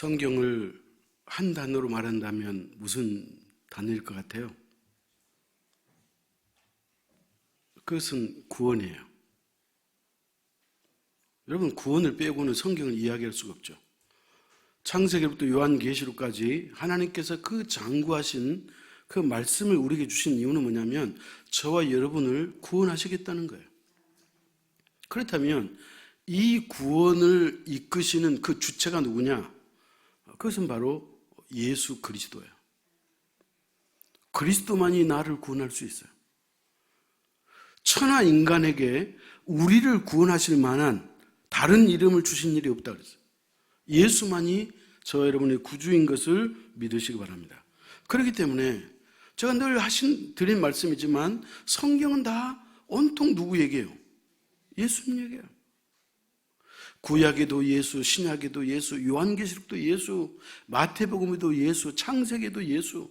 성경을 한 단어로 말한다면 무슨 단어일 것 같아요? 그것은 구원이에요. 여러분, 구원을 빼고는 성경을 이야기할 수가 없죠. 창세기부터 요한계시록까지 하나님께서 그 장구하신 그 말씀을 우리에게 주신 이유는 뭐냐면 저와 여러분을 구원하시겠다는 거예요. 그렇다면 이 구원을 이끄시는 그 주체가 누구냐? 그것은 바로 예수 그리스도예요. 그리스도만이 나를 구원할 수 있어요. 천하 인간에게 우리를 구원하실 만한 다른 이름을 주신 일이 없다 그랬어요. 예수만이 저와 여러분의 구주인 것을 믿으시기 바랍니다. 그렇기 때문에 제가 늘 드린 말씀이지만 성경은 다 온통 누구 얘기예요? 예수님 얘기예요. 구약에도 예수, 신약에도 예수, 요한계시록도 예수, 마태복음에도 예수, 창세기에도 예수.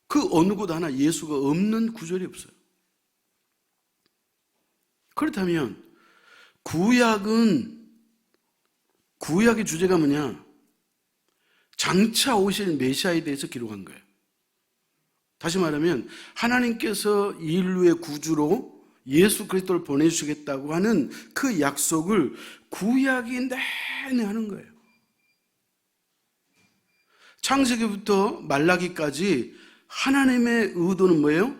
그 어느 곳 하나 예수가 없는 구절이 없어요. 그렇다면 구약의 주제가 뭐냐? 장차 오실 메시아에 대해서 기록한 거예요. 다시 말하면 하나님께서 인류의 구주로 예수 그리스도를 보내주시겠다고 하는 그 약속을 구약이 내내 하는 거예요. 창세기부터 말라기까지 하나님의 의도는 뭐예요?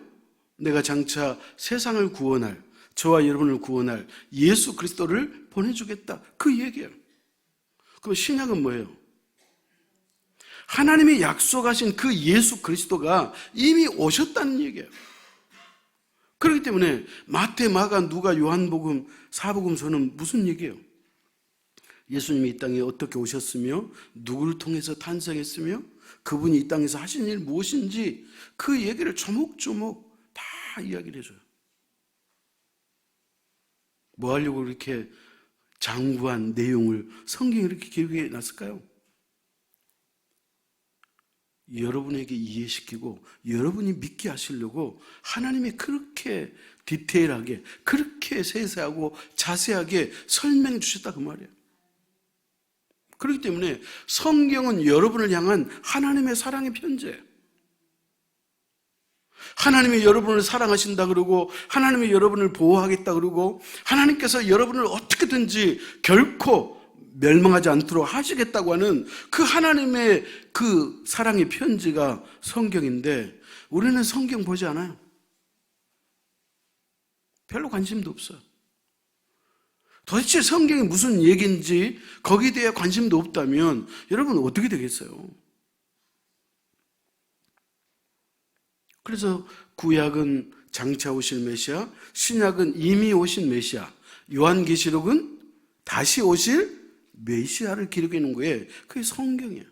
내가 장차 세상을 구원할, 저와 여러분을 구원할 예수 그리스도를 보내주겠다. 그 얘기예요. 그럼 신약은 뭐예요? 하나님이 약속하신 그 예수 그리스도가 이미 오셨다는 얘기예요. 그렇기 때문에 마태, 마가, 누가, 요한복음, 사복음서는 무슨 얘기예요? 예수님이 이 땅에 어떻게 오셨으며 누구를 통해서 탄생했으며 그분이 이 땅에서 하신 일 무엇인지 그 얘기를 조목조목 다 이야기를 해줘요. 뭐 하려고 이렇게 장구한 내용을 성경에 이렇게 기록해 놨을까요? 여러분에게 이해시키고 여러분이 믿게 하시려고 하나님이 그렇게 디테일하게, 그렇게 세세하고 자세하게 설명해 주셨다 그 말이에요. 그렇기 때문에 성경은 여러분을 향한 하나님의 사랑의 편지예요. 하나님이 여러분을 사랑하신다 그러고 하나님이 여러분을 보호하겠다 그러고 하나님께서 여러분을 어떻게든지 결코 멸망하지 않도록 하시겠다고 하는 그 하나님의 그 사랑의 편지가 성경인데 우리는 성경 보지 않아요. 별로 관심도 없어요. 도대체 성경이 무슨 얘기인지 거기에 대해 관심도 없다면 여러분 어떻게 되겠어요? 그래서 구약은 장차 오실 메시아, 신약은 이미 오신 메시아, 요한계시록은 다시 오실 메시아를 기록해 놓은 거예요. 그게 성경이에요.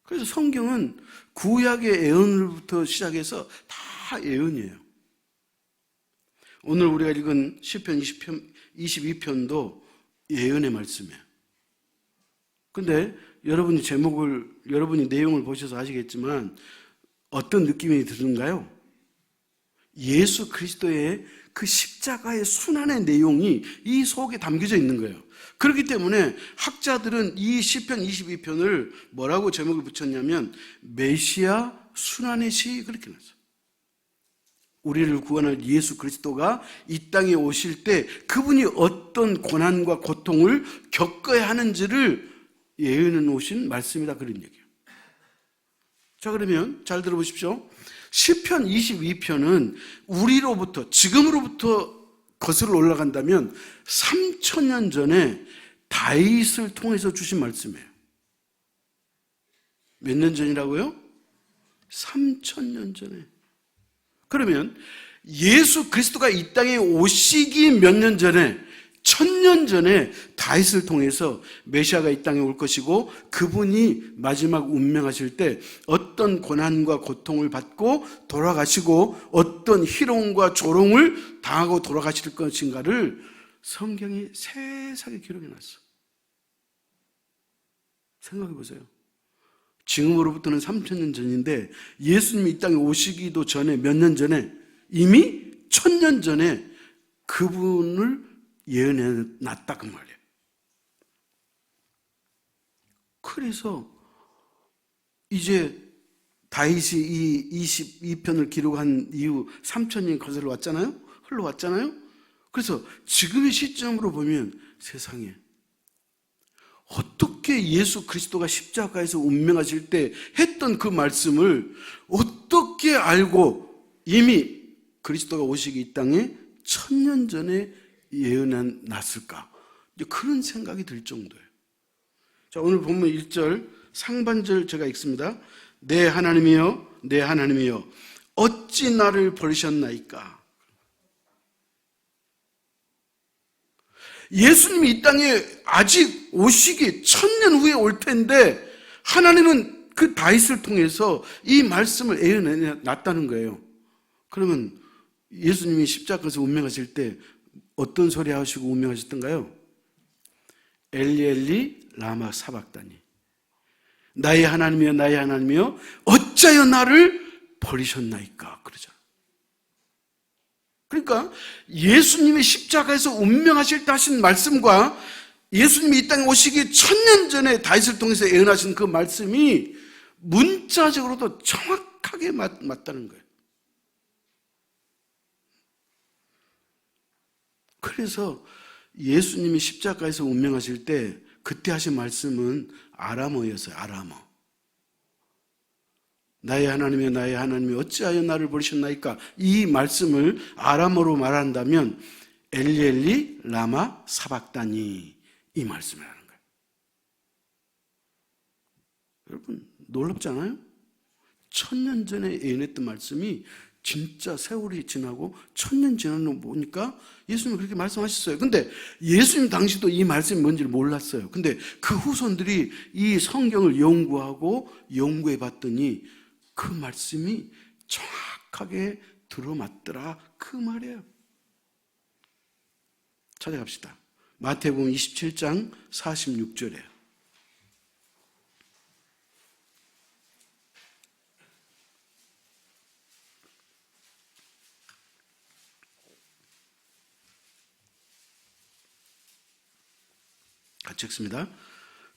그래서 성경은 구약의 예언으로부터 시작해서 다 예언이에요. 오늘 우리가 읽은 시편 22편도 예언의 말씀이에요. 근데 여러분이 내용을 보셔서 아시겠지만 어떤 느낌이 드는가요? 예수 그리스도의 그 십자가의 순환의 내용이 이 속에 담겨져 있는 거예요. 그렇기 때문에 학자들은 이 시편 22편을 뭐라고 제목을 붙였냐면 메시아 순환의 시 그렇게 놨어요. 우리를 구원할 예수 그리스도가 이 땅에 오실 때 그분이 어떤 고난과 고통을 겪어야 하는지를 예언해 놓으신 말씀이다 그런 얘기예요. 자, 그러면 잘 들어보십시오. 시편 22편은 우리로부터 지금으로부터 거슬러 올라간다면 3000년 전에 다윗을 통해서 주신 말씀이에요. 몇 년 전이라고요? 3000년 전에. 그러면 예수 그리스도가 이 땅에 오시기 몇 년 전에 1000년 전에 다윗을 통해서 메시아가 이 땅에 올 것이고 그분이 마지막 운명하실 때 어떤 고난과 고통을 받고 돌아가시고 어떤 희롱과 조롱을 당하고 돌아가실 것인가를 성경이 세세하게 기록해놨어. 생각해 보세요. 지금으로부터는 3000년 전인데 예수님이 이 땅에 오시기도 전에 몇 년 전에 이미 1000년 전에 그분을 예언해 놨다 그 말이에요. 그래서 이제 다윗이 이 22편을 기록한 이후 3,000년이 거슬러 왔잖아요. 흘러왔잖아요. 그래서 지금의 시점으로 보면 세상에 어떻게 예수 그리스도가 십자가에서 운명하실 때 했던 그 말씀을 어떻게 알고 이미 그리스도가 오시기 이 땅에 1000년 전에 예언해 놨을까? 그런 생각이 들 정도예요. 자, 오늘 본문 1절 상반절 제가 읽습니다. 내 하나님이여, 내 하나님이여, 어찌 나를 버리셨나이까? 예수님이 이 땅에 아직 오시기 1000년 후에 올 텐데 하나님은 그 다윗을 통해서 이 말씀을 예언해 놨다는 거예요. 그러면 예수님이 십자가에서 운명하실 때 어떤 소리 하시고 운명하셨던가요? 엘리 엘리 라마 사박다니, 나의 하나님이여 나의 하나님이여 어찌하여 나를 버리셨나이까 그러죠. 그러니까 예수님이 십자가에서 운명하실 때 하신 말씀과 예수님이 이 땅에 오시기 1000년 전에 다윗을 통해서 예언하신 그 말씀이 문자적으로도 정확하게 맞다는 거예요. 그래서 예수님이 십자가에서 운명하실 때 그때 하신 말씀은 아람어였어요. 아람어. 나의 하나님이여 나의 하나님이 어찌하여 나를 버리셨나이까? 이 말씀을 아람어로 말한다면 엘리 엘리 라마 사박다니, 이 말씀이라는 거예요. 여러분 놀랍지 않아요? 1000년 전에 예언했던 말씀이 진짜 세월이 지나고 1000년 지나는 거 보니까 예수님이 그렇게 말씀하셨어요. 근데 예수님 당시도 이 말씀이 뭔지를 몰랐어요. 근데 그 후손들이 이 성경을 연구하고 연구해 봤더니 그 말씀이 정확하게 들어맞더라, 그 말이에요. 찾아갑시다. 마태복음 27장 46절이에요. 같이 읽습니다.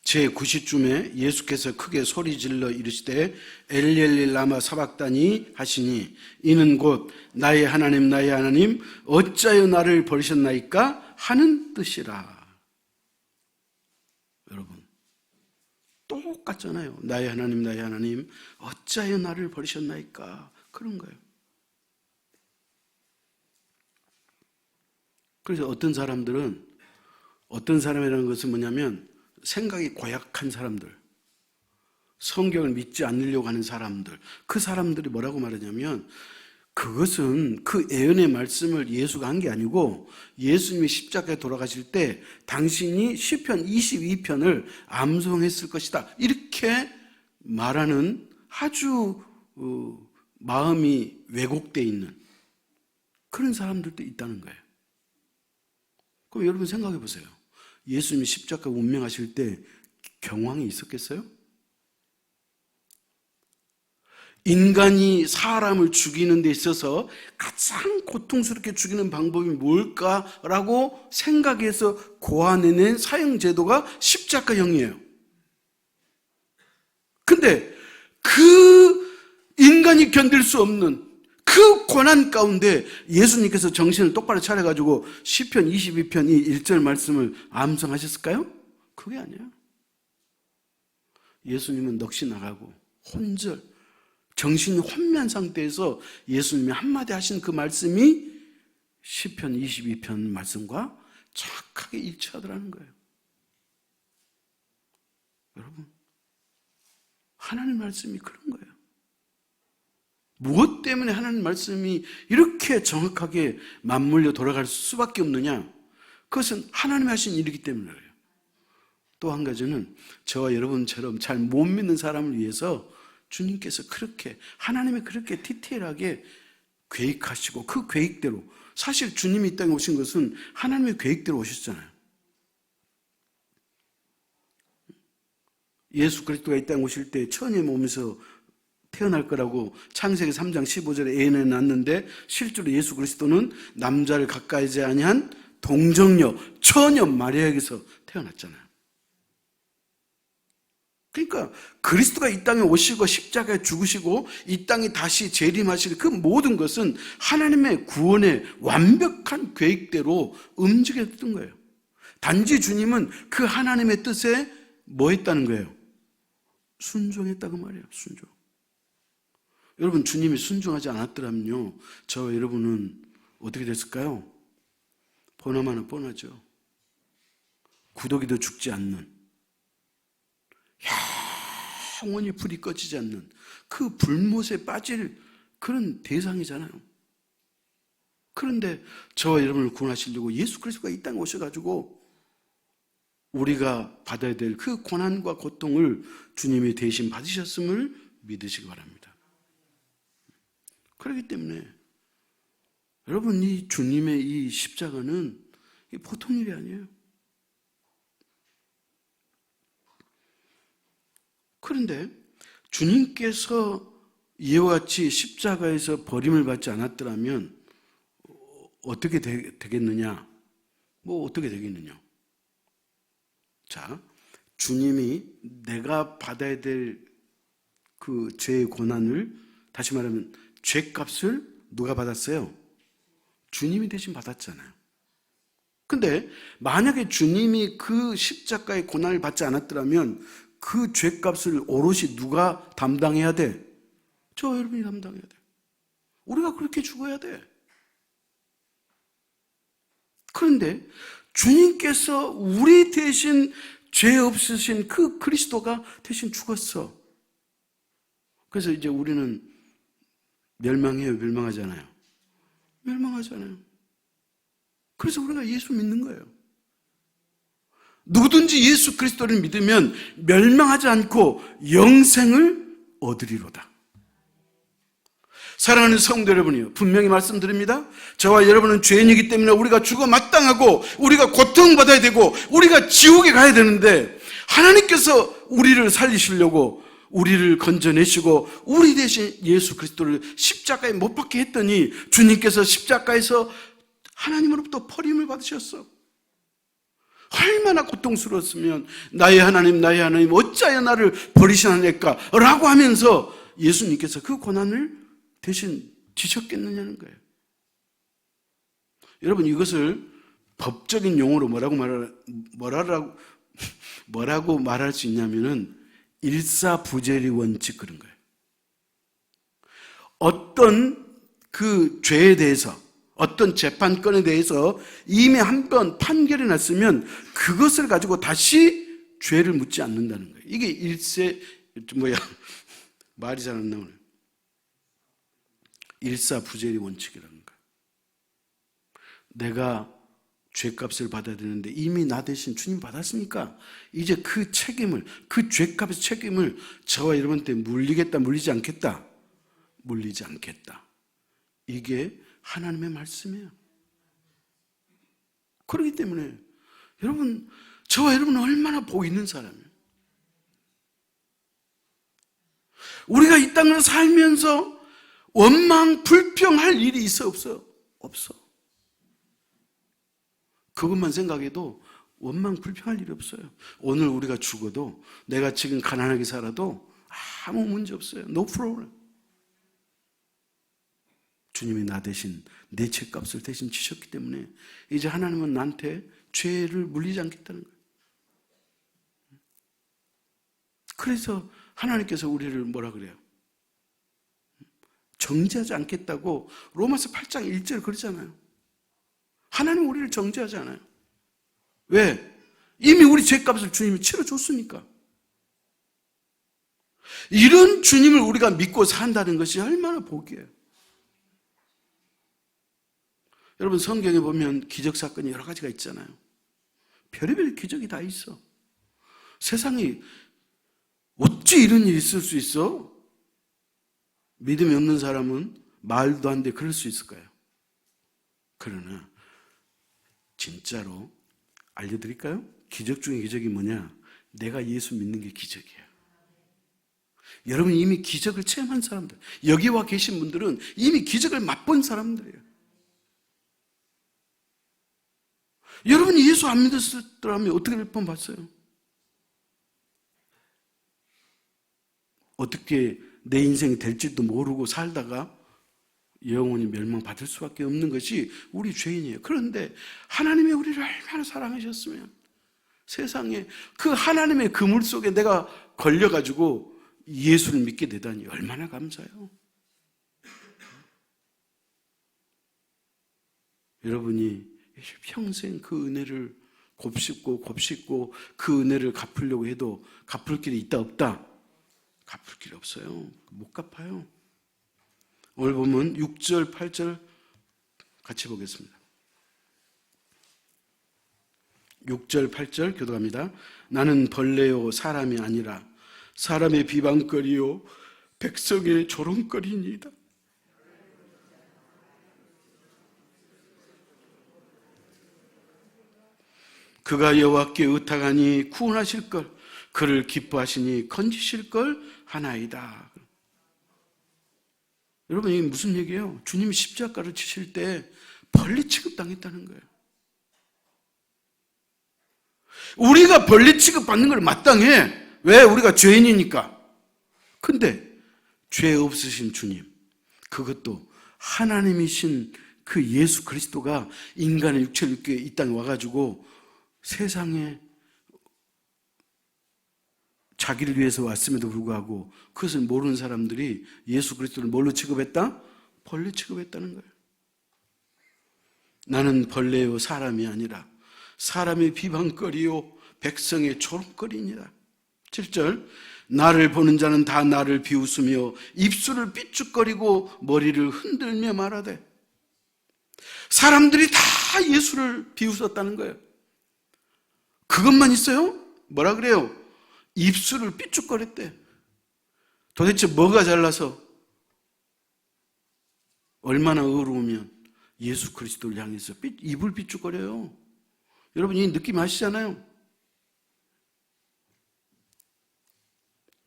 제9시쯤에 예수께서 크게 소리질러 이르시되 엘리 엘리 라마 사박다니 하시니 이는 곧 나의 하나님 나의 하나님 어찌하여 나를 버리셨나이까 하는 뜻이라. 여러분 똑같잖아요. 나의 하나님 나의 하나님 어찌하여 나를 버리셨나이까, 그런 거예요. 그래서 어떤 사람이라는 것은 뭐냐면 생각이 고약한 사람들, 성경을 믿지 않으려고 하는 사람들, 그 사람들이 뭐라고 말하냐면 그것은 그 예언의 말씀을 예수가 한 게 아니고 예수님이 십자가에 돌아가실 때 당신이 시편 22편을 암송했을 것이다, 이렇게 말하는 아주 마음이 왜곡되어 있는 그런 사람들도 있다는 거예요. 그럼 여러분 생각해 보세요. 예수님이 십자가 운명하실 때 경황이 있었겠어요? 인간이 사람을 죽이는 데 있어서 가장 고통스럽게 죽이는 방법이 뭘까라고 생각해서 고안해낸 사형제도가 십자가형이에요. 근데 그 인간이 견딜 수 없는 그 고난 가운데 예수님께서 정신을 똑바로 차려가지고 시편 22편 이 1절 말씀을 암송하셨을까요? 그게 아니에요. 예수님은 넋이 나가고 혼절, 정신이 혼미한 상태에서 예수님이 한마디 하신 그 말씀이 시편 22편 말씀과 정확하게 일치하더라는 거예요. 여러분, 하나님 말씀이 그런 거예요. 무엇 때문에 하나님 말씀이 이렇게 정확하게 맞물려 돌아갈 수밖에 없느냐? 그것은 하나님이 하신 일이기 때문에 그래요. 또 한 가지는 저와 여러분처럼 잘 못 믿는 사람을 위해서 주님께서 그렇게, 하나님이 그렇게 디테일하게 계획하시고 그 계획대로, 사실 주님이 이 땅에 오신 것은 하나님의 계획대로 오셨잖아요. 예수 그리스도가 이 땅에 오실 때 처녀의 몸에서 태어날 거라고 창세기 3장 15절에 예언해 놨는데 실제로 예수 그리스도는 남자를 가까이지 아니한 동정녀 처녀 마리아에게서 태어났잖아요. 그러니까 그리스도가 이 땅에 오시고 십자가에 죽으시고 이 땅에 다시 재림하실 그 모든 것은 하나님의 구원의 완벽한 계획대로 움직였던 거예요. 단지 주님은 그 하나님의 뜻에 뭐 했다는 거예요? 순종했다고 말이에요. 순종. 여러분, 주님이 순종하지 않았더라면요, 저와 여러분은 어떻게 됐을까요? 보나마나 뻔하죠. 구더기도 죽지 않는, 영원히 불이 꺼지지 않는 그 불못에 빠질 그런 대상이잖아요. 그런데 저와 여러분을 구원하시려고 예수 그리스도가 이 땅에 오셔가지고 우리가 받아야 될 그 고난과 고통을 주님이 대신 받으셨음을 믿으시기 바랍니다. 그렇기 때문에 여러분, 이 주님의 이 십자가는 보통 일이 아니에요. 그런데 주님께서 이와 같이 십자가에서 버림을 받지 않았더라면 어떻게 되겠느냐? 뭐 어떻게 되겠느냐? 자, 주님이 내가 받아야 될 그 죄의 고난을, 다시 말하면 죄값을 누가 받았어요? 주님이 대신 받았잖아요. 근데 만약에 주님이 그 십자가의 고난을 받지 않았더라면 그 죄값을 오롯이 누가 담당해야 돼? 저 여러분이 담당해야 돼. 우리가 그렇게 죽어야 돼. 그런데 주님께서 우리 대신 죄 없으신 그 그리스도가 대신 죽었어. 그래서 이제 우리는 멸망해요, 멸망하잖아요? 멸망하잖아요. 그래서 우리가 예수 믿는 거예요. 누구든지 예수 그리스도를 믿으면 멸망하지 않고 영생을 얻으리로다. 사랑하는 성도 여러분이요, 분명히 말씀드립니다. 저와 여러분은 죄인이기 때문에 우리가 죽어 마땅하고 우리가 고통받아야 되고 우리가 지옥에 가야 되는데, 하나님께서 우리를 살리시려고 우리를 건져내시고 우리 대신 예수 그리스도를 십자가에 못 박게 했더니 주님께서 십자가에서 하나님으로부터 버림을 받으셨어. 얼마나 고통스러웠으면 나의 하나님 어찌하여 나를 버리시나니까 라고 하면서 예수님께서 그 고난을 대신 지셨겠느냐는 거예요. 여러분, 이것을 법적인 용어로 뭐라고 말할 수 있냐면은 일사부재리 원칙, 그런 거예요. 어떤 그 죄에 대해서, 어떤 재판건에 대해서 이미 한 번 판결이 났으면 그것을 가지고 다시 죄를 묻지 않는다는 거예요. 이게 말이 잘 안 나오네요. 일사부재리 원칙이라는 거예요. 내가 죄값을 받아야 되는데 이미 나 대신 주님 받았으니까 이제 그 책임을, 그 죄값의 책임을 저와 여러분한테 물리겠다, 물리지 않겠다? 물리지 않겠다. 이게 하나님의 말씀이에요. 그렇기 때문에 여러분, 저와 여러분은 얼마나 복 있는 사람이에요. 우리가 이 땅을 살면서 원망, 불평할 일이 있어, 없어요? 없어. 그것만 생각해도 원망, 불평할 일이 없어요. 오늘 우리가 죽어도, 내가 지금 가난하게 살아도 아무 문제 없어요. No problem. 주님이 나 대신 내 죄값을 대신 지셨기 때문에 이제 하나님은 나한테 죄를 물리지 않겠다는 거예요. 그래서 하나님께서 우리를 뭐라 그래요? 정죄하지 않겠다고 로마서 8장 1절 그러잖아요. 하나님 우리를 정죄하지 않아요. 왜? 이미 우리 죄값을 주님이 치러줬으니까. 이런 주님을 우리가 믿고 산다는 것이 얼마나 복이에요. 여러분, 성경에 보면 기적 사건이 여러 가지가 있잖아요. 별의별 기적이 다 있어. 세상에 어찌 이런 일이 있을 수 있어? 믿음이 없는 사람은 말도 안 돼 그럴 수 있을까요? 그러나 진짜로 알려드릴까요? 기적 중에 기적이 뭐냐? 내가 예수 믿는 게 기적이에요. 여러분, 이미 기적을 체험한 사람들, 여기 와 계신 분들은 이미 기적을 맛본 사람들이에요. 여러분이 예수 안 믿었더라면 어떻게 몇 번 봤어요? 어떻게 내 인생이 될지도 모르고 살다가 영원히 멸망받을 수밖에 없는 것이 우리 죄인이에요. 그런데 하나님이 우리를 얼마나 사랑하셨으면 세상에 그 하나님의 그물 속에 내가 걸려가지고 예수를 믿게 되다니 얼마나 감사해요. 여러분이 평생 그 은혜를 곱씹고 그 은혜를 갚으려고 해도 갚을 길이 있다 없다? 갚을 길이 없어요. 못 갚아요. 오늘 보면 6절 8절 같이 보겠습니다. 6절 8절 교독합니다. 나는 벌레요 사람이 아니라 사람의 비방거리요 백성의 조롱거리니이다. 그가 여호와께 의탁하니 구원하실 걸, 그를 기뻐하시니 건지실 걸 하나이다. 여러분 이게 무슨 얘기예요? 주님이 십자가를 지실 때 벌레 취급당했다는 거예요. 우리가 벌레 취급받는 걸 마땅해. 왜? 우리가 죄인이니까. 근데 죄 없으신 주님, 그것도 하나님이신 그 예수 그리스도가 인간의 육체를 입고 이 땅에 와가지고 세상에 자기를 위해서 왔음에도 불구하고 그것을 모르는 사람들이 예수 그리스도를 뭘로 취급했다? 벌레 취급했다는 거예요. 나는 벌레요 사람이 아니라 사람의 비방거리요 백성의 조롱거리니라. 7절 나를 보는 자는 다 나를 비웃으며 입술을 삐죽거리고 머리를 흔들며 말하되. 사람들이 다 예수를 비웃었다는 거예요. 그것만 있어요? 뭐라 그래요? 입술을 삐죽거렸대. 도대체 뭐가 잘나서 얼마나 의로우면 예수 그리스도를 향해서 입을 삐죽거려요. 여러분 이 느낌 아시잖아요?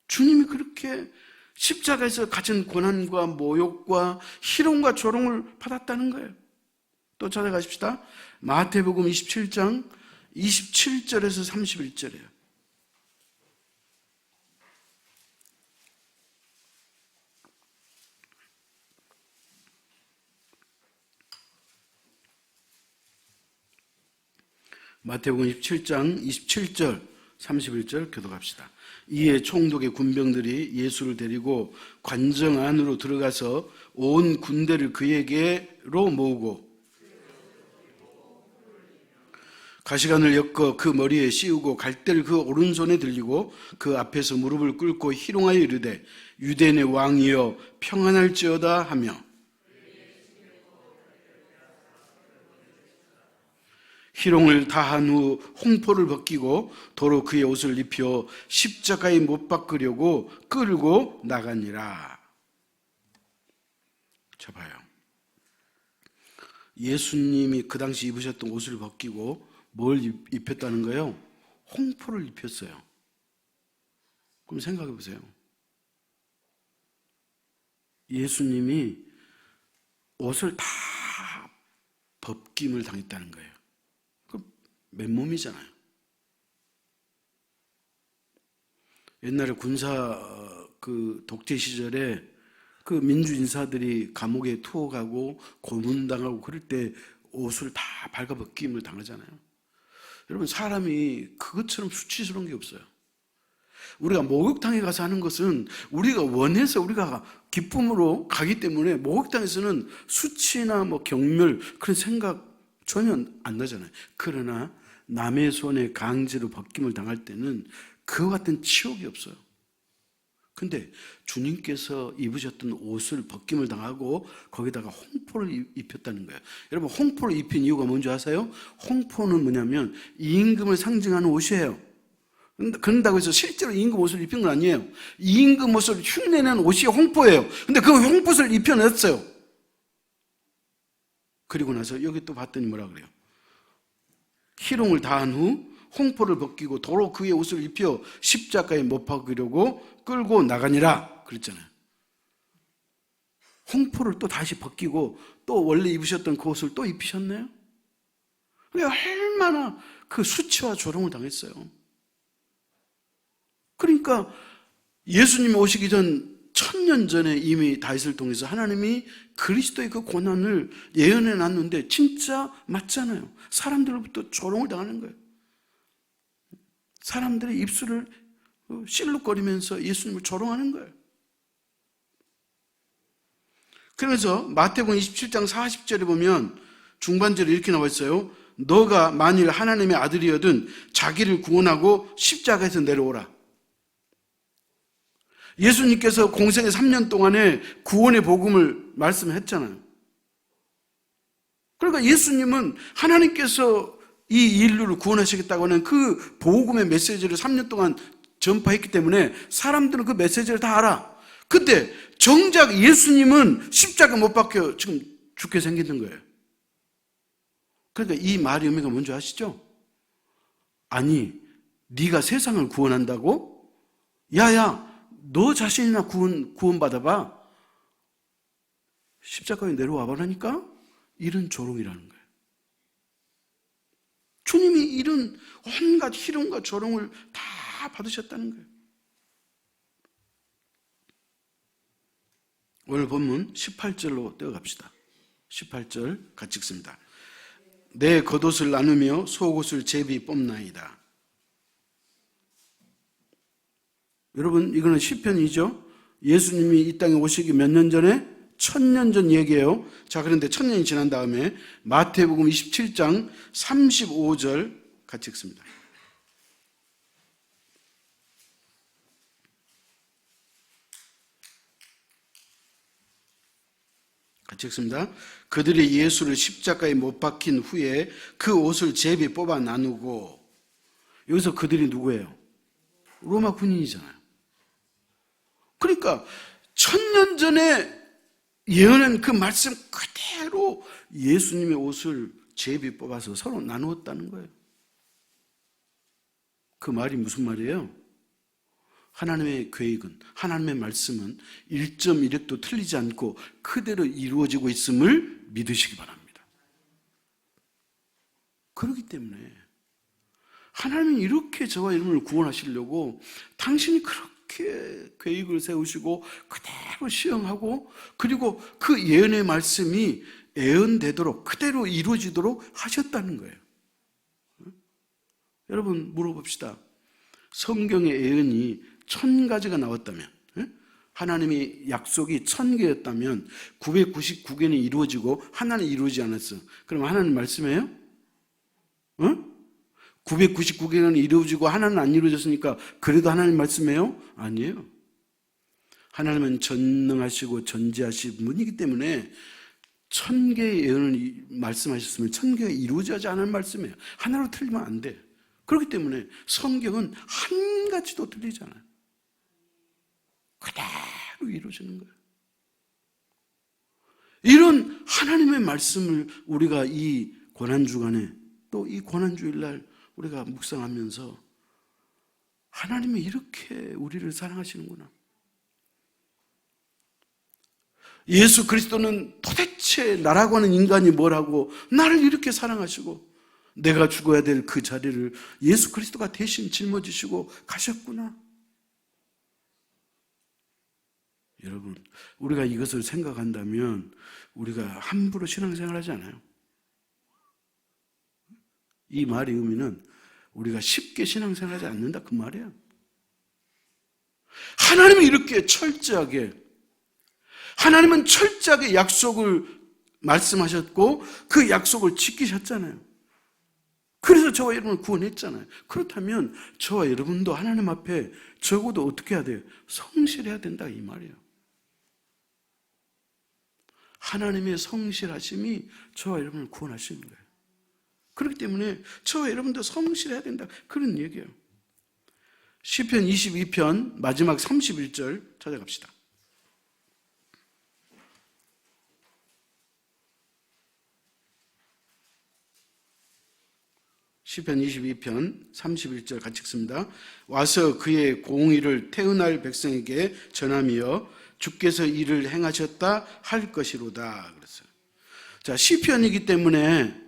주님이 그렇게 십자가에서 가진 고난과 모욕과 희롱과 조롱을 받았다는 거예요. 또 찾아가십시다. 마태복음 27장 27절에서 31절이에요. 마태복음 27장 27절 31절 교독합시다. 이에 총독의 군병들이 예수를 데리고 관정 안으로 들어가서 온 군대를 그에게로 모으고 가시관을 엮어 그 머리에 씌우고 갈대를 그 오른손에 들리고 그 앞에서 무릎을 꿇고 희롱하여 이르되 유대인의 왕이여 평안할지어다 하며 희롱을 다한 후 홍포를 벗기고 도로 그의 옷을 입혀 십자가에 못 박으려고 끌고 나가니라. 자 봐요. 예수님이 그 당시 입으셨던 옷을 벗기고 뭘 입혔다는 거예요? 홍포를 입혔어요. 그럼 생각해 보세요. 예수님이 옷을 다 벗김을 당했다는 거예요. 맨몸이잖아요. 옛날에 군사 그 독재 시절에 그 민주 인사들이 감옥에 투옥하고 고문당하고 그럴 때 옷을 다 발가벗김을 당하잖아요. 여러분 사람이 그것처럼 수치스러운 게 없어요. 우리가 목욕탕에 가서 하는 것은 우리가 원해서 우리가 기쁨으로 가기 때문에 목욕탕에서는 수치나 뭐 경멸 그런 생각 전혀 안 나잖아요. 그러나 남의 손에 강제로 벗김을 당할 때는 그와 같은 치욕이 없어요. 근데 주님께서 입으셨던 옷을 벗김을 당하고 거기다가 홍포를 입혔다는 거예요. 여러분 홍포를 입힌 이유가 뭔지 아세요? 홍포는 뭐냐면 임금을 상징하는 옷이에요. 그런다고 해서 실제로 임금 옷을 입힌 건 아니에요. 임금 옷을 흉내내는 옷이 홍포예요. 근데 그 홍포를 입혀냈어요. 그리고 나서 여기 또 봤더니 뭐라 그래요? 희롱을 다한 후 홍포를 벗기고 도로 그의 옷을 입혀 십자가에 못 박으려고 끌고 나가니라 그랬잖아요. 홍포를 또 다시 벗기고 또 원래 입으셨던 그 옷을 또 입히셨네요. 얼마나 그 수치와 조롱을 당했어요. 그러니까 예수님이 오시기 전 1000년 전에 이미 다윗을 통해서 하나님이 그리스도의 그 고난을 예언해 놨는데 진짜 맞잖아요. 사람들로부터 조롱을 당하는 거예요. 사람들의 입술을 실룩거리면서 예수님을 조롱하는 거예요. 그래서 마태복음 27장 40절에 보면 중반절에 이렇게 나와 있어요. 너가 만일 하나님의 아들이어든 자기를 구원하고 십자가에서 내려오라. 예수님께서 공생의 3년 동안에 구원의 복음을 말씀했잖아요. 그러니까 예수님은 하나님께서 이 인류를 구원하시겠다고 하는 그 복음의 메시지를 3년 동안 전파했기 때문에 사람들은 그 메시지를 다 알아. 근데 정작 예수님은 십자가 못 박혀 지금 죽게 생기는 거예요. 그러니까 이 말의 의미가 뭔지 아시죠? 아니, 네가 세상을 구원한다고? 야야, 너 자신이나 구원받아봐. 십자가에 내려와 보라니까? 이런 조롱이라는 거예요. 주님이 이런 온갖 희롱과 조롱을 다 받으셨다는 거예요. 오늘 본문 18절로 떼어갑시다. 18절 같이 읽습니다. 내 겉옷을 나누며 속옷을 제비 뽑나이다. 여러분, 이거는 시편이죠. 예수님이 이 땅에 오시기 몇 년 전에? 1000년 전 얘기예요. 자, 그런데 1000년이 지난 다음에 마태복음 27장 35절 같이 읽습니다. 같이 읽습니다. 그들이 예수를 십자가에 못 박힌 후에 그 옷을 제비 뽑아 나누고, 여기서 그들이 누구예요? 로마 군인이잖아요. 그러니까 1000년 전에 예언한 그 말씀 그대로 예수님의 옷을 제비 뽑아서 서로 나누었다는 거예요. 그 말이 무슨 말이에요? 하나님의 계획은, 하나님의 말씀은 1.1획도 틀리지 않고 그대로 이루어지고 있음을 믿으시기 바랍니다. 그렇기 때문에 하나님은 이렇게 저와 여러분을 구원하시려고 당신이 그렇게 계획을 세우시고 그대로 시행하고, 그리고 그 예언의 말씀이 예언되도록 그대로 이루어지도록 하셨다는 거예요. 여러분, 물어봅시다. 성경의 예언이 1000가지가 나왔다면, 하나님의 약속이 1000개였다면 999개는 이루어지고 하나는 이루어지지 않았어. 그럼 하나님 말씀이에요? 999개는 이루어지고 하나는 안 이루어졌으니까 그래도 하나님 말씀이에요? 아니에요. 하나님은 전능하시고 전지하신 분이기 때문에 1000개의 예언을 말씀하셨으면 1000개가 이루어지지 않을 말씀이에요. 하나로 틀리면 안 돼. 그렇기 때문에 성경은 한 가지도 틀리지 않아요. 그대로 이루어지는 거예요. 이런 하나님의 말씀을 우리가 이 고난주간에, 또 이 고난주일날 우리가 묵상하면서 하나님이 이렇게 우리를 사랑하시는구나. 예수 그리스도는 도대체 나라고 하는 인간이 뭐라고 나를 이렇게 사랑하시고 내가 죽어야 될 그 자리를 예수 그리스도가 대신 짊어지시고 가셨구나. 여러분, 우리가 이것을 생각한다면 우리가 함부로 신앙생활하지 않아요. 이 말의 의미는 우리가 쉽게 신앙생활하지 않는다, 그 말이에요. 하나님은 이렇게 철저하게, 하나님은 철저하게 약속을 말씀하셨고 그 약속을 지키셨잖아요. 그래서 저와 여러분을 구원했잖아요. 그렇다면 저와 여러분도 하나님 앞에 적어도 어떻게 해야 돼요? 성실해야 된다, 이 말이에요. 하나님의 성실하심이 저와 여러분을 구원하시는 거예요. 그렇기 때문에 저와 여러분도 성실해야 된다, 그런 얘기예요. 시편 22편 마지막 31절 찾아갑시다. 시편 22편 31절 같이 읽습니다. 와서 그의 공의를 태어날 백성에게 전하며 주께서 이를 행하셨다 할 것이로다 그랬어요. 자, 시편이기 때문에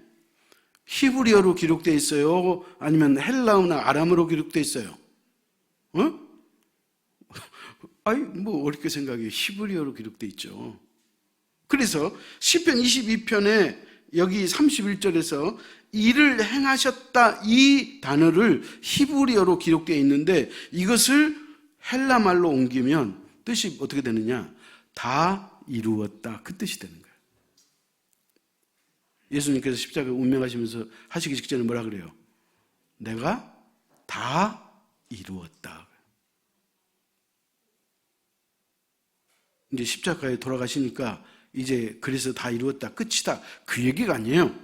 히브리어로 기록되어 있어요? 아니면 헬라어나 아람어로 기록되어 있어요? 아이, 뭐 어렵게 생각해. 히브리어로 기록되어 있죠. 그래서 시편 22편에 여기 31절에서 일을 행하셨다 이 단어를 히브리어로 기록되어 있는데 이것을 헬라말로 옮기면 뜻이 어떻게 되느냐? 다 이루었다. 그 뜻이 되는 거예요. 예수님께서 십자가에 운명하시면서 하시기 직전에 뭐라 그래요? 내가 다 이루었다. 이제 십자가에 돌아가시니까 이제 그래서 다 이루었다. 끝이다. 그 얘기가 아니에요.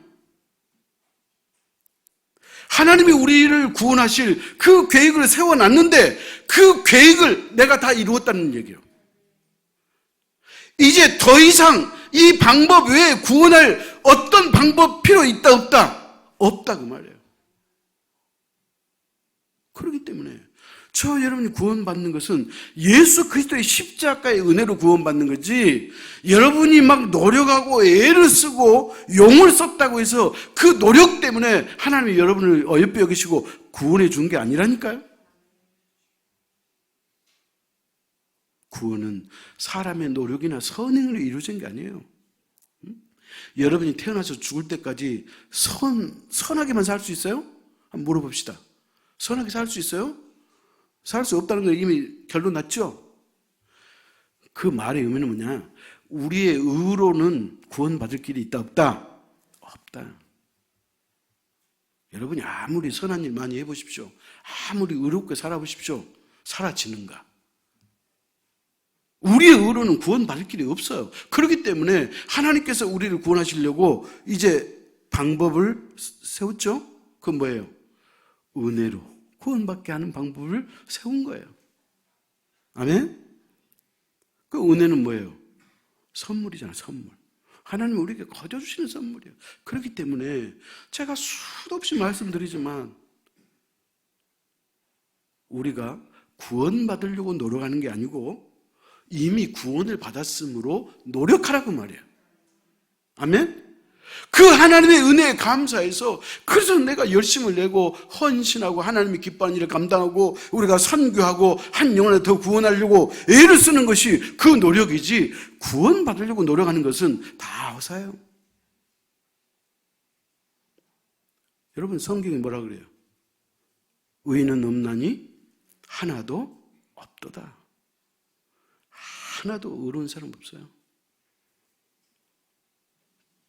하나님이 우리를 구원하실 그 계획을 세워놨는데 그 계획을 내가 다 이루었다는 얘기예요. 이제 더 이상 이 방법 외에 구원할 어떤 방법 필요 있다 없다? 없다 그 말이에요. 그렇기 때문에 저와 여러분이 구원받는 것은 예수 그리스도의 십자가의 은혜로 구원받는 거지 여러분이 막 노력하고 애를 쓰고 용을 썼다고 해서 그 노력 때문에 하나님이 여러분을 어여삐 여기시고 구원해 준 게 아니라니까요. 구원은 사람의 노력이나 선행으로 이루어진 게 아니에요. 여러분이 태어나서 죽을 때까지 선하게만 살 수 있어요? 한번 물어봅시다. 선하게 살 수 있어요? 살 수 없다는 거 이미 결론 났죠? 그 말의 의미는 뭐냐? 우리의 의로는 구원받을 길이 있다 없다? 없다. 여러분이 아무리 선한 일 많이 해보십시오. 아무리 의롭게 살아보십시오. 사라지는가? 우리의 의로는 구원받을 길이 없어요. 그렇기 때문에 하나님께서 우리를 구원하시려고 이제 방법을 세웠죠? 그건 뭐예요? 은혜로 구원받게 하는 방법을 세운 거예요. 아멘? 그 은혜는 뭐예요? 선물이잖아요. 선물. 하나님이 우리에게 거저주시는 선물이에요. 그렇기 때문에 제가 수도 없이 말씀드리지만 우리가 구원받으려고 노력하는 게 아니고 이미 구원을 받았으므로 노력하라고 말이에요. 아멘? 그 하나님의 은혜에 감사해서 그래서 내가 열심을 내고 헌신하고 하나님이 기뻐하는 일을 감당하고 우리가 선교하고 한 영혼을 더 구원하려고 애를 쓰는 것이 그 노력이지 구원받으려고 노력하는 것은 다 허사예요. 여러분 성경이 뭐라 그래요? 의인은 없나니 하나도 없도다. 하나도 의로운 사람 없어요.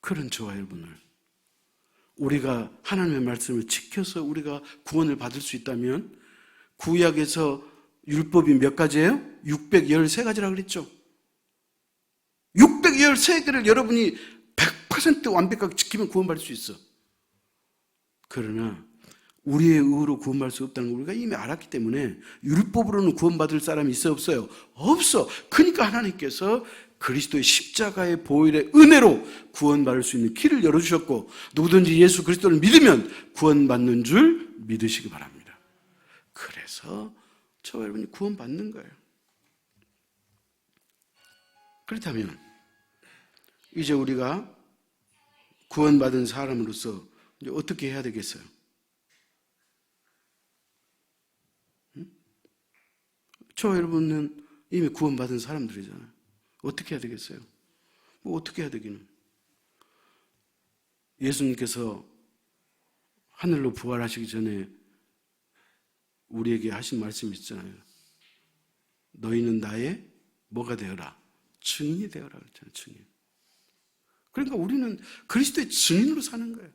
그런 저와 여러분을 우리가 하나님의 말씀을 지켜서 우리가 구원을 받을 수 있다면 구약에서 율법이 몇 가지예요? 613가지라고 그랬죠. 613개를 여러분이 100% 완벽하게 지키면 구원받을 수 있어. 그러나 우리의 의로 구원받을 수 없다는 걸 우리가 이미 알았기 때문에 율법으로는 구원받을 사람이 있어요? 없어요? 없어. 그러니까 하나님께서 그리스도의 십자가의 보혈의 은혜로 구원받을 수 있는 길을 열어주셨고 누구든지 예수 그리스도를 믿으면 구원받는 줄 믿으시기 바랍니다. 그래서 저와 여러분이 구원받는 거예요. 그렇다면 이제 우리가 구원받은 사람으로서 이제 어떻게 해야 되겠어요? 저와 여러분은 이미 구원받은 사람들이잖아요. 어떻게 해야 되겠어요? 뭐 어떻게 해야 되기는? 예수님께서 하늘로 부활하시기 전에 우리에게 하신 말씀이 있잖아요. 너희는 나의 뭐가 되어라? 증인이 되어라 그랬잖아요. 증인. 그러니까 우리는 그리스도의 증인으로 사는 거예요.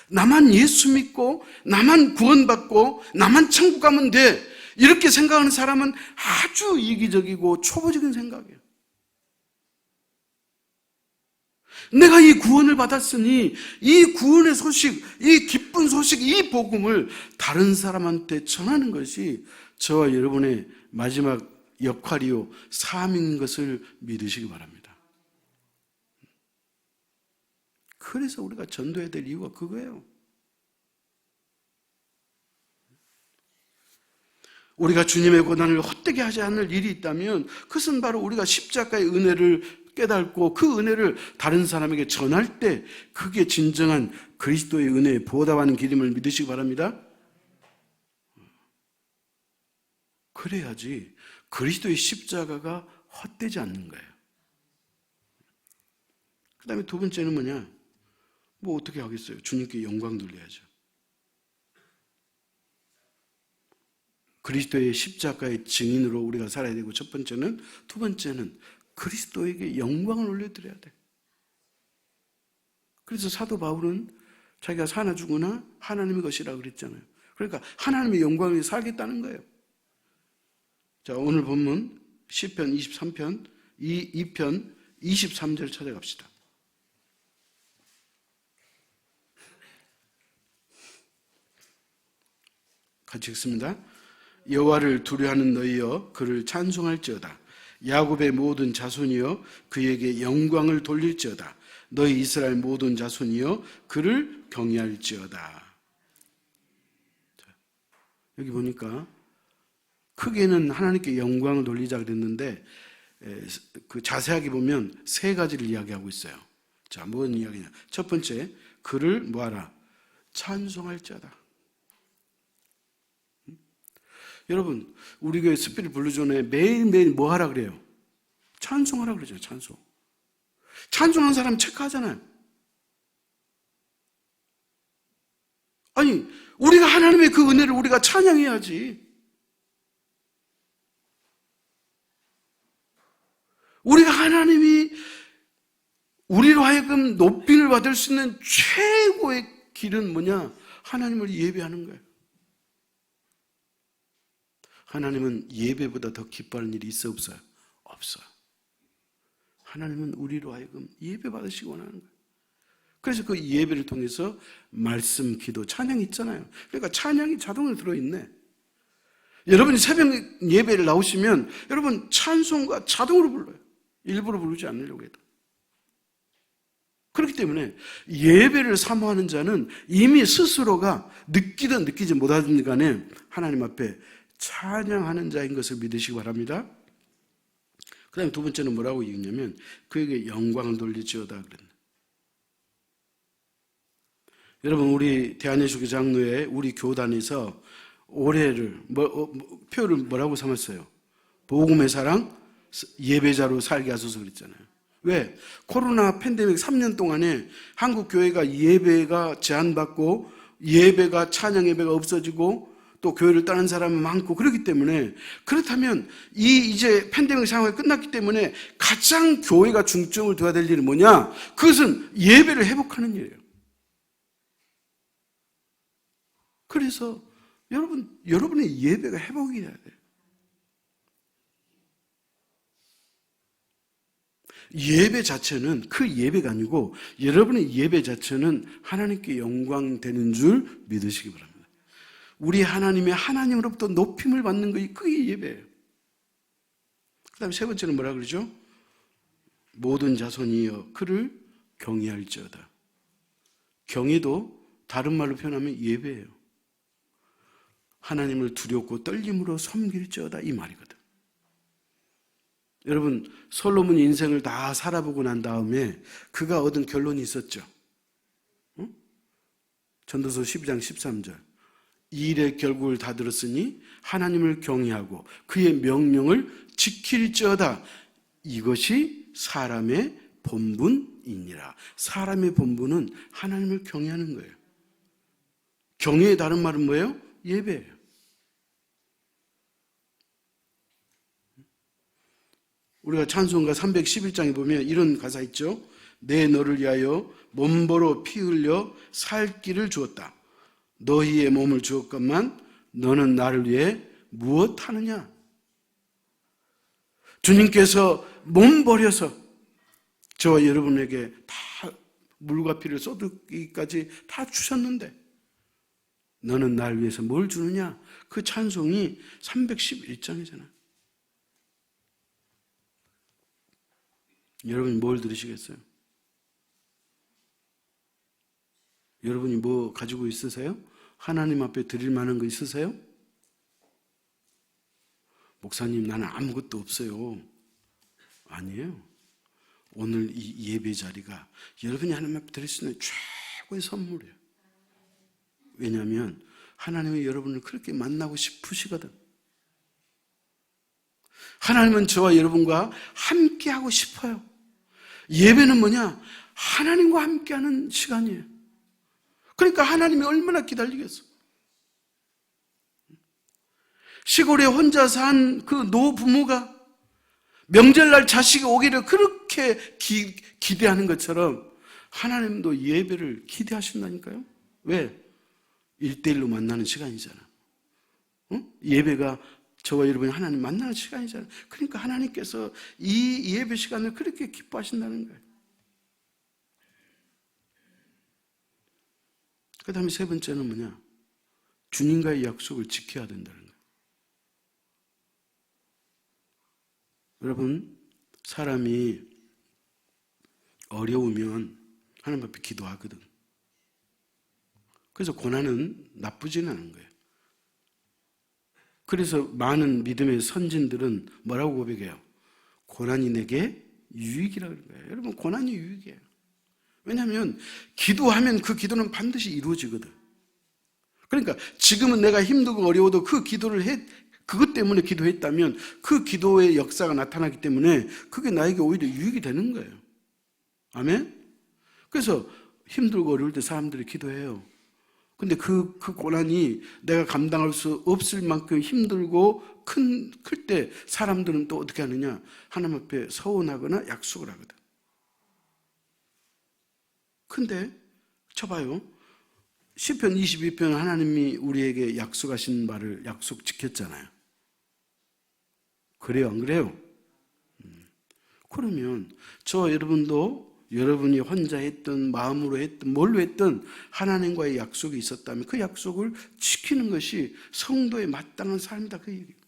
나만 예수 믿고 나만 구원받고 나만 천국 가면 돼. 이렇게 생각하는 사람은 아주 이기적이고 초보적인 생각이에요. 내가 이 구원을 받았으니 이 구원의 소식, 이 기쁜 소식, 이 복음을 다른 사람한테 전하는 것이 저와 여러분의 마지막 역할이요 삶인 것을 믿으시기 바랍니다. 그래서 우리가 전도해야 될 이유가 그거예요. 우리가 주님의 고난을 헛되게 하지 않을 일이 있다면 그것은 바로 우리가 십자가의 은혜를 깨닫고 그 은혜를 다른 사람에게 전할 때 그게 진정한 그리스도의 은혜에 보답하는 길임을 믿으시기 바랍니다. 그래야지 그리스도의 십자가가 헛되지 않는 거예요. 그 다음에 두 번째는 뭐냐? 뭐 어떻게 하겠어요? 주님께 영광 돌려야죠. 그리스도의 십자가의 증인으로 우리가 살아야 되고, 첫 번째는, 두 번째는 그리스도에게 영광을 올려드려야 돼. 그래서 사도 바울은 자기가 사나 죽으나 하나님의 것이라고 그랬잖아요. 그러니까 하나님의 영광을 위해 살겠다는 거예요. 자, 오늘 본문 시편 23편 2편 23절 찾아갑시다. 같이 읽습니다. 여호와를 두려워하는 너희여 그를 찬송할지어다. 야곱의 모든 자손이여 그에게 영광을 돌릴지어다. 너희 이스라엘 모든 자손이여 그를 경외할지어다. 자, 여기 보니까 크게는 하나님께 영광을 돌리자 그랬는데 그 자세하게 보면 세 가지를 이야기하고 있어요. 자, 무슨 이야기냐? 첫 번째, 그를 뭐하라? 찬송할지어다. 여러분, 우리 교회 스피릿 블루존에 매일매일 뭐 하라 그래요? 찬송하라 그러죠. 찬송. 찬송하는 사람 체크하잖아요. 아니, 우리가 하나님의 그 은혜를 우리가 찬양해야지. 우리가 하나님이 우리로 하여금 높임을 받을 수 있는 최고의 길은 뭐냐? 하나님을 예배하는 거예요. 하나님은 예배보다 더 기뻐하는 일이 있어 없어요? 없어요. 하나님은 우리로 하여금 예배 받으시기 원하는 거예요. 그래서 그 예배를 통해서 말씀, 기도, 찬양이 있잖아요. 그러니까 찬양이 자동으로 들어있네. 여러분이 새벽 예배를 나오시면 여러분 찬송가 자동으로 불러요. 일부러 부르지 않으려고 해도. 그렇기 때문에 예배를 사모하는 자는 이미 스스로가 느끼든 느끼지 못하든 간에 하나님 앞에 찬양하는 자인 것을 믿으시기 바랍니다. 그 다음에 두 번째는 뭐라고 얘기했냐면 그에게 영광을 돌릴지어다 그랬네. 여러분, 우리 대한예수교 장로회 우리 교단에서 올해를 표를 뭐라고 삼았어요? 복음의 사랑 예배자로 살게 하소서 그랬잖아요. 왜? 코로나 팬데믹 3년 동안에 한국 교회가 예배가 제한받고 예배가 찬양 예배가 없어지고 또 교회를 떠난 사람이 많고 그렇기 때문에, 그렇다면 이제 팬데믹 상황이 끝났기 때문에 가장 교회가 중점을 둬야 될 일은 뭐냐? 그것은 예배를 회복하는 일이에요. 그래서 여러분의 예배가 회복이 돼야 돼요. 예배 자체는 그 예배가 아니고 여러분의 예배 자체는 하나님께 영광 되는 줄 믿으시기 바랍니다. 우리 하나님의 하나님으로부터 높임을 받는 것이 그게 예배예요. 그 다음에 세 번째는 뭐라 그러죠? 모든 자손이여 그를 경외할지어다. 경외도 다른 말로 표현하면 예배예요. 하나님을 두렵고 떨림으로 섬길지어다 이 말이거든. 여러분, 솔로몬이 인생을 다 살아보고 난 다음에 그가 얻은 결론이 있었죠. 응? 전도서 12장 13절. 이 일의 결국을 다 들었으니 하나님을 경외하고 그의 명령을 지킬지어다. 이것이 사람의 본분이니라. 사람의 본분은 하나님을 경외하는 거예요. 경외의 다른 말은 뭐예요? 예배예요. 우리가 찬송가 311장에 보면 이런 가사 있죠. 내 너를 위하여 몸보로 피 흘려 살 길을 주었다. 너희의 몸을 주었건만 너는 나를 위해 무엇 하느냐? 주님께서 몸 버려서 저와 여러분에게 다 물과 피를 쏟기까지 다 주셨는데 너는 나를 위해서 뭘 주느냐? 그 찬송이 311장이잖아요. 여러분이 뭘 들으시겠어요? 여러분이 뭐 가지고 있으세요? 하나님 앞에 드릴 만한 거 있으세요? 목사님, 나는 아무것도 없어요. 아니에요. 오늘 이 예배 자리가 여러분이 하나님 앞에 드릴 수 있는 최고의 선물이에요. 왜냐하면 하나님이 여러분을 그렇게 만나고 싶으시거든. 하나님은 저와 여러분과 함께하고 싶어요. 예배는 뭐냐? 하나님과 함께하는 시간이에요. 그러니까 하나님이 얼마나 기다리겠어. 시골에 혼자 산 그 노부모가 명절날 자식이 오기를 그렇게 기대하는 것처럼 하나님도 예배를 기대하신다니까요. 왜? 1대1로 만나는 시간이잖아. 예배가 저와 여러분이 하나님 만나는 시간이잖아요. 그러니까 하나님께서 이 예배 시간을 그렇게 기뻐하신다는 거예요. 그 다음에 세 번째는 뭐냐? 주님과의 약속을 지켜야 된다는 거예요. 여러분, 사람이 어려우면 하나님 앞에 기도하거든. 그래서 고난은 나쁘지는 않은 거예요. 그래서 많은 믿음의 선진들은 뭐라고 고백해요? 고난이 내게 유익이라고 그러는 거예요. 여러분, 고난이 유익이에요. 왜냐하면 기도하면 그 기도는 반드시 이루어지거든. 그러니까 지금은 내가 힘들고 어려워도 그 기도를 그것 때문에 기도했다면 그 기도의 역사가 나타나기 때문에 그게 나에게 오히려 유익이 되는 거예요. 아멘? 그래서 힘들고 어려울 때 사람들이 기도해요. 근데 그 고난이 내가 감당할 수 없을 만큼 힘들고 클 때 사람들은 또 어떻게 하느냐? 하나님 앞에 서원하거나 약속을 하거든. 근데 쳐봐요. 시편 22편 하나님이 우리에게 약속하신 말을 약속 지켰잖아요. 그래요, 안 그래요? 그러면 저 여러분도 여러분이 혼자 했든 마음으로 했든 뭘로 했든 하나님과의 약속이 있었다면 그 약속을 지키는 것이 성도의 마땅한 삶이다, 그 얘기예요.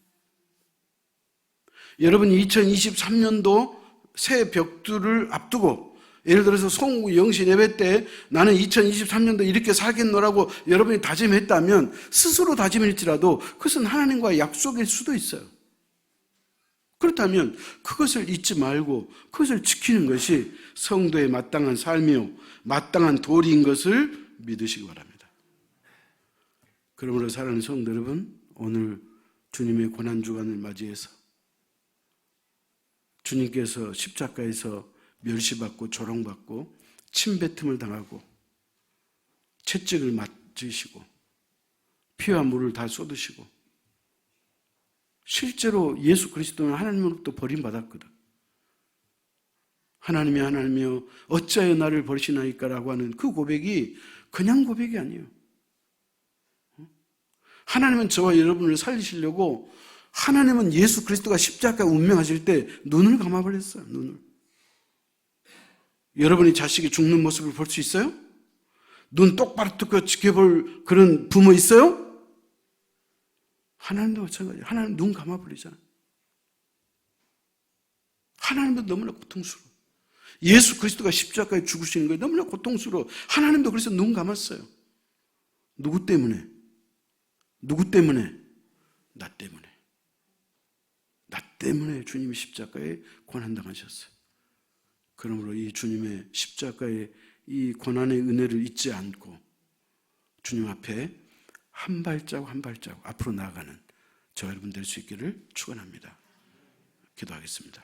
여러분이 2023년도 새 벽두를 앞두고 예를 들어서 송구 영신 예배 때 나는 2023년도 이렇게 살겠노라고 여러분이 다짐했다면 스스로 다짐일지라도 그것은 하나님과의 약속일 수도 있어요. 그렇다면 그것을 잊지 말고 그것을 지키는 것이 성도의 마땅한 삶이요 마땅한 도리인 것을 믿으시기 바랍니다. 그러므로 사랑하는 성도 여러분, 오늘 주님의 고난주간을 맞이해서 주님께서 십자가에서 멸시받고 조롱받고 침뱉음을 당하고 채찍을 맞으시고 피와 물을 다 쏟으시고 실제로 예수 그리스도는 하나님으로부터 버림받았거든. 하나님이여 어찌하여 나를 버리시나이까라고 하는 그 고백이 그냥 고백이 아니에요. 하나님은 저와 여러분을 살리시려고 하나님은 예수 그리스도가 십자가에 운명하실 때 눈을 감아버렸어요. 눈을. 여러분이 자식이 죽는 모습을 볼 수 있어요? 눈 똑바로 뜨고 지켜볼 그런 부모 있어요? 하나님도 마찬가지예요. 하나님 눈 감아버리잖아요. 하나님도 너무나 고통스러워. 예수 그리스도가 십자가에 죽으시는 거예요. 너무나 고통스러워. 하나님도 그래서 눈 감았어요. 누구 때문에? 누구 때문에? 나 때문에. 나 때문에 주님이 십자가에 고난당하셨어요. 그러므로 이 주님의 십자가의 이 고난의 은혜를 잊지 않고 주님 앞에 한 발자국 한 발자국 앞으로 나아가는 저 여러분 될 수 있기를 축원합니다. 기도하겠습니다.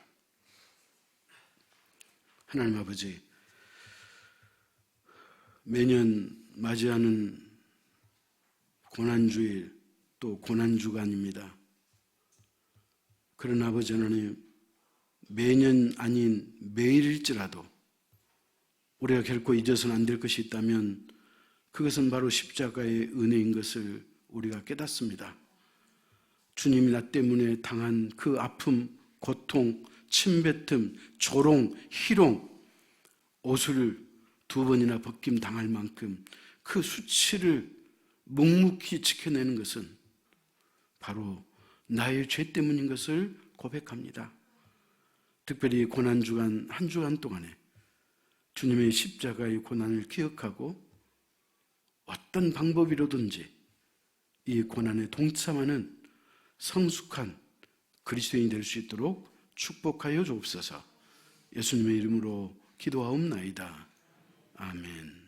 하나님 아버지, 매년 맞이하는 고난주일 또 고난주간입니다. 그러나 아버지 하나님, 매년 아닌 매일일지라도 우리가 결코 잊어서는 안 될 것이 있다면 그것은 바로 십자가의 은혜인 것을 우리가 깨닫습니다. 주님이 나 때문에 당한 그 아픔, 고통, 침뱉음, 조롱, 희롱, 옷을 2번이나 벗김 당할 만큼 그 수치를 묵묵히 지켜내는 것은 바로 나의 죄 때문인 것을 고백합니다. 특별히 고난주간 한 주간 동안에 주님의 십자가의 고난을 기억하고 어떤 방법이로든지 이 고난에 동참하는 성숙한 그리스도인이 될 수 있도록 축복하여 주옵소서. 예수님의 이름으로 기도하옵나이다. 아멘.